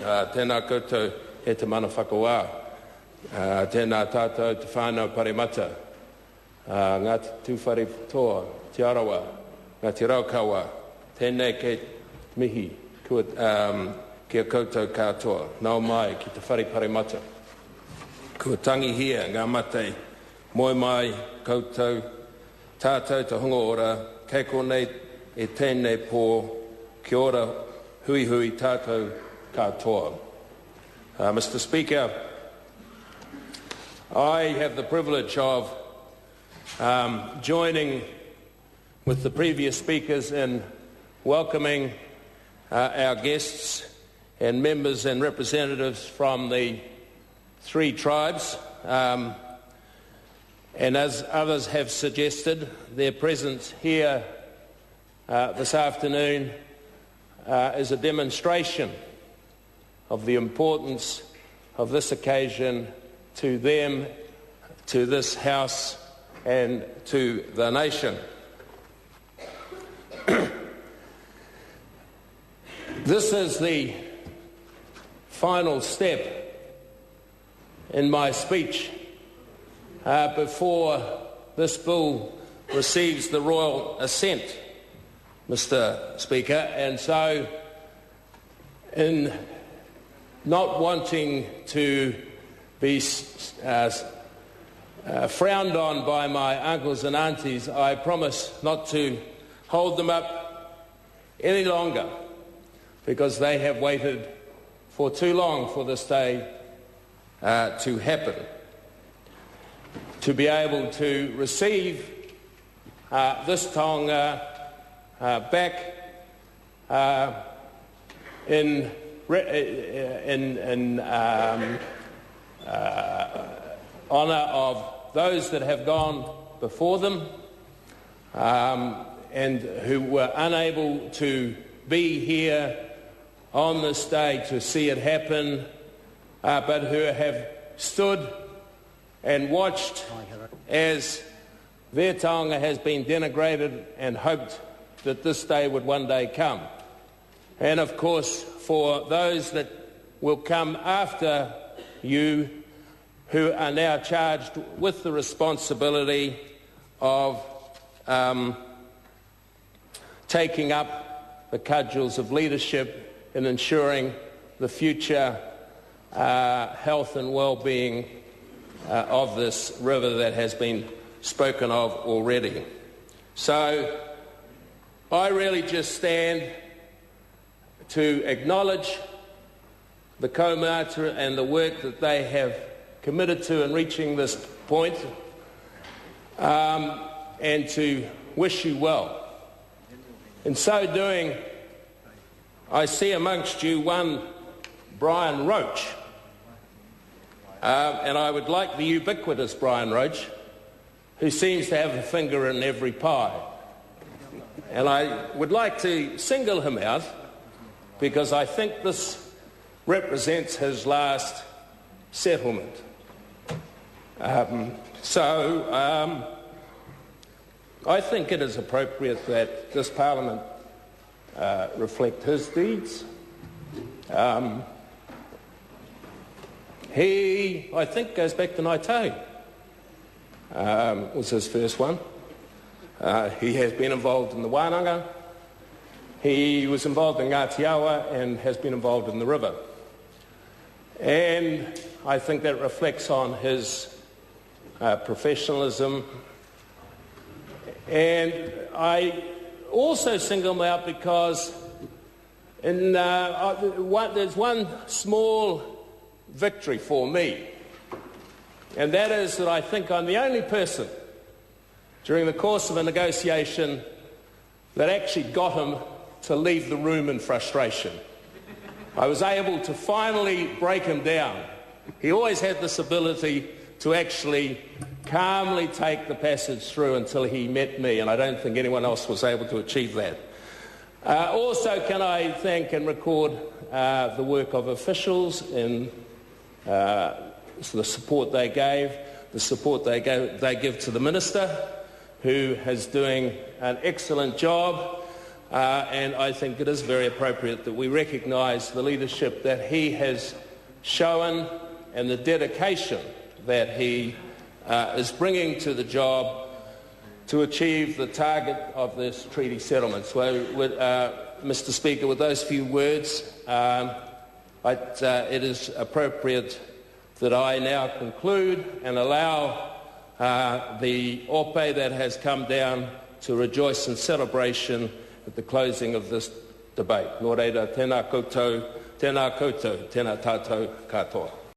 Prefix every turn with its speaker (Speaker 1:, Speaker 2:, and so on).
Speaker 1: Tēnā koutou he te mana whakawā. Tēnā tātou te whānau paremata. Ngati Tuwharetoa, te Arawa, Ngati Raukawa. Tēnei ke mihi kia koutou katoa. Nau mai ki te whare paremata. Kua tangi hia ngā mate. Moi mai koutou tātou te hongo ora. Kei konei e tēnei pō. Kia ora hui hui tātou katoa. Mr. Speaker, I have the privilege of joining with the previous speakers in welcoming our guests and members and representatives from the three tribes. And as others have suggested, their presence here this afternoon is a demonstration of the importance of this occasion to them, to this House and to the nation. This is the final step in my speech before this bill receives the royal assent, Mr. Speaker, and so in not wanting to be frowned on by my uncles and aunties, I promise not to hold them up any longer, because they have waited for too long for this day to happen. To be able to receive this taonga back in honour of those that have gone before them and who were unable to be here on this day to see it happen, but who have stood and watched as their taonga has been denigrated and hoped that this day would one day come. And of course, for those that will come after you, who are now charged with the responsibility of taking up the cudgels of leadership in ensuring the future health and well-being of this river that has been spoken of already. So I really just stand to acknowledge the kaumātua and the work that they have committed to in reaching this point, and to wish you well. In so doing, I see amongst you one Brian Roach, and I would like the ubiquitous Brian Roach, who seems to have a finger in every pie. And I would like to single him out because I think this represents his last settlement. I think it is appropriate that this Parliament reflect his deeds. He, I think, goes back to Ngati. Was his first one. He has been involved in the wānanga. He was involved in Ngati and has been involved in the river. And I think that reflects on his professionalism. And I also single him out because there's one small victory for me, and that is that I think I'm the only person during the course of a negotiation that actually got him to leave the room in frustration. I was able to finally break him down. He always had this ability to actually calmly take the passage through until he met me, and I don't think anyone else was able to achieve that. Also, can I thank and record the work of officials in the support they gave, the support they give to the Minister, who is doing an excellent job. and I think it is very appropriate that we recognise the leadership that he has shown and the dedication that he is bringing to the job to achieve the target of this treaty settlement. So, Mr. Speaker, with those few words, it is appropriate that I now conclude and allow the ope that has come down to rejoice in celebration at the closing of this debate. Nō reira, tēnā koutou, tēnā tātou katoa.